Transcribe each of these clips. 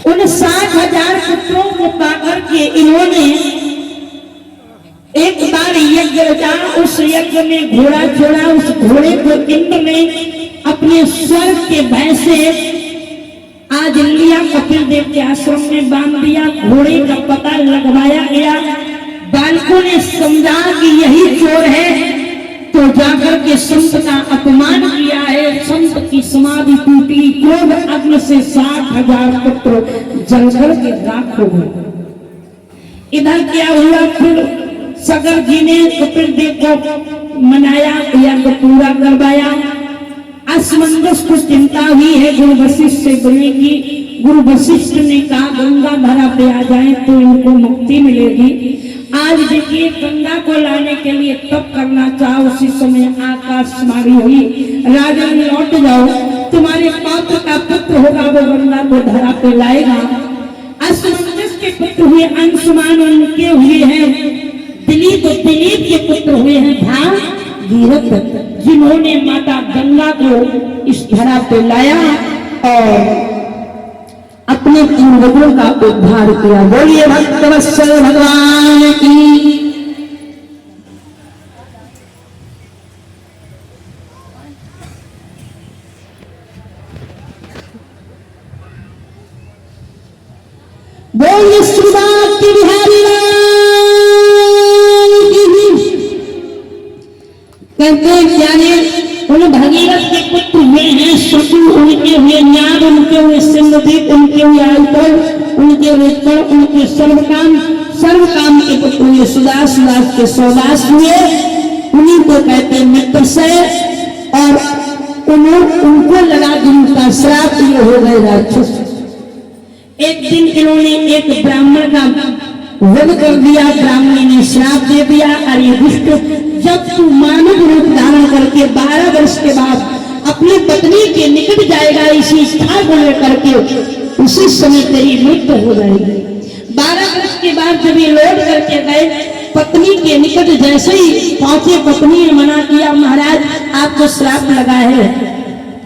उन 60,000 पुत्रों को पाकर के इन्होंने एक बार यज्ञ रचा। उस यज्ञ में घोड़ा छोड़ा। उस घोड़े को इंद्र ने अपने स्वर्ग के भय से आज लिया, कपिल देव के आश्रम में बांध दिया। घोड़े का पता लगवाया गया। बालकों ने समझा कि यही चोर है, तो जाकर के संत का अपमान किया है। संत की समाधि टूटी। क्रोध अग्नि से 60,000 पुत्र जलकर के राख हो गए। इधर क्या हुआ, फिर सगर जी ने कपिल देव को मनाया, यज्ञ पूरा करवाया। असमंजस को चिंता हुई है गुरु वशिष्ठ से बोलने की। गुरु वशिष्ठ ने कहा गंगा धारा पे आ जाए तो इनको मुक्ति मिलेगी। आज देखिए गंगा को लाने के लिए तप करना चाहो, उसी समय आकाशवाणी हुई, राजन लौट जाओ, तुम्हारे पौत्र का पुत्र होगा वो गंगा को धारा पे लाएगा। असमंजस के पुत्र हुए अंशुमान, उनके हुए हैं दिलीप, दिलीप के पुत्र हुए हैं भागीरथ, जिन्होंने माता गंगा को इस धरा पे लाया और अपने पूर्वजों का उद्धार किया। बोलिए भक्तवत्सल भगवान की। बोलिए श्रीनाथ की बिहारी कहते क्या है। उन भगीरथ के पुत्र हुए हैं शशु, उनके हुए नाग, उनके हुए सिंहदीप, उनके हुए आयतल, उनके हुए कण, उनके सर्वकाम के पुत्र हुए सुदास, सुदास के सौदास हुए। उन्हीं को कहते मित्र से। और उनको लगा जिनका श्राप, ये हो गए राक्षस। एक दिन इन्होंने एक ब्राह्मण का वध कर दिया। ब्राह्मणी ने श्राप दे दिया, अरे दुष्ट, जब तू मानव रूप धारण करके 12 वर्ष के बाद अपनी पत्नी के निकट जाएगा इसी स्थान को लेकर के, उसी समय तेरी मृत्यु हो जाएगी। 12 वर्ष के बाद जब ये लौट करके गए, पत्नी के निकट जैसे ही पहुंचे, पत्नी ने मना किया, महाराज आपको श्राप लगा है।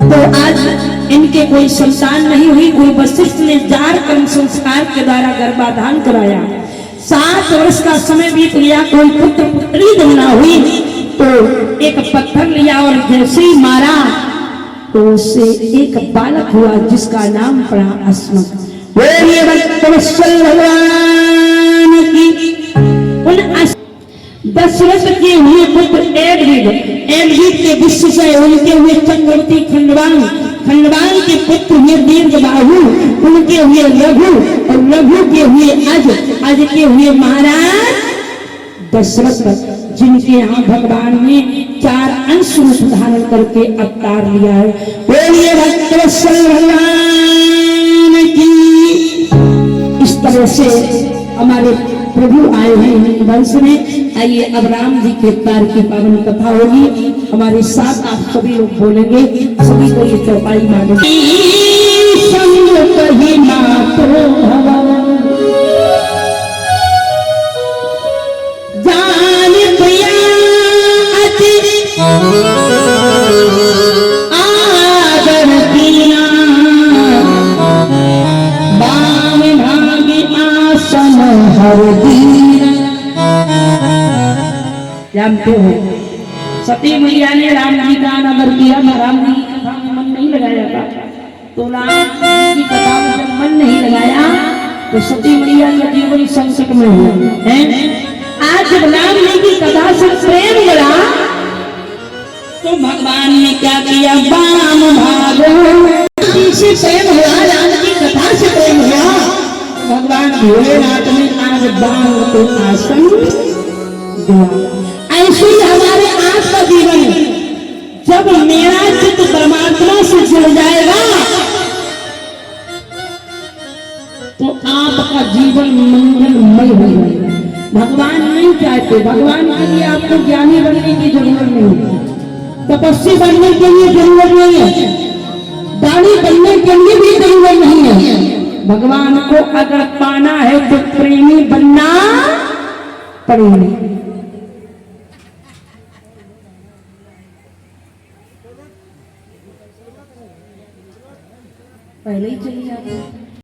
तो आज इनके कोई संतान नहीं हुई। कोई वशिष्ठ ने जार कर्म संस्कार के द्वारा गर्भाधान कराया। 7 वर्ष का समय बीत गया, कोई पुत्र पुत्री जन्म हुई। तो एक पत्थर लिया और जैसे ही मारा तो उससे एक बालक हुआ जिसका नाम पड़ा अस्मक। बोलिए भक्तवत्सल भगवान की। उन दशरथ के हुए पुत्र एडवीड के विश्व से उनके हुए चंद्रवती खंडवान, खंडवान के पुत्र हुए दीर्घबाहु, उनके हुए रघु, और रघु के हुए अज के हुए महाराज दशरथ, जिनके यहाँ भगवान ने 4 अंश रूप धारण करके अवतार लिया है। बोलिए भक्तवत्सल भगवान की। इस तरह से हमारे प्रभु आए हैं वंश में। आइए अब राम जी के अवतार की पावन कथा होगी। हमारे साथ आप सभी लोग बोलेंगे, सभी को ये चौपाई मानेंगे। जानते हो सती मैया ने राम जी का अनादर किया, राम जी की कथा में मन नहीं लगाया था। तो राम जी की कथा में जब मन नहीं लगाया तो सती मैया का जीवन संकट में हुआ है। आज जब राम जी की कथा से प्रेम मिला तो भगवान ने क्या किया, वाम भागो से प्रेम हुआ, राम की कथा से प्रेम हुआ। भगवान भोलेनाथ ने आज बाण को आसन दिया। ऐसे ही हमारे आज का जीवन है। जब मेरा चित्त परमात्मा से जुड़ जाएगा तो आपका जीवन मंगलमय हो जाएगा। भगवान नहीं चाहते, भगवान के लिए आपको ज्ञानी बनने की जरूरत नहीं है, तपस्वी बनने के लिए जरूरत नहीं है, दानी बनने के लिए भी जरूरत नहीं है। भगवान को अगर पाना है तो प्रेमी बनना पड़ेगा। पहले ही चली जाती है।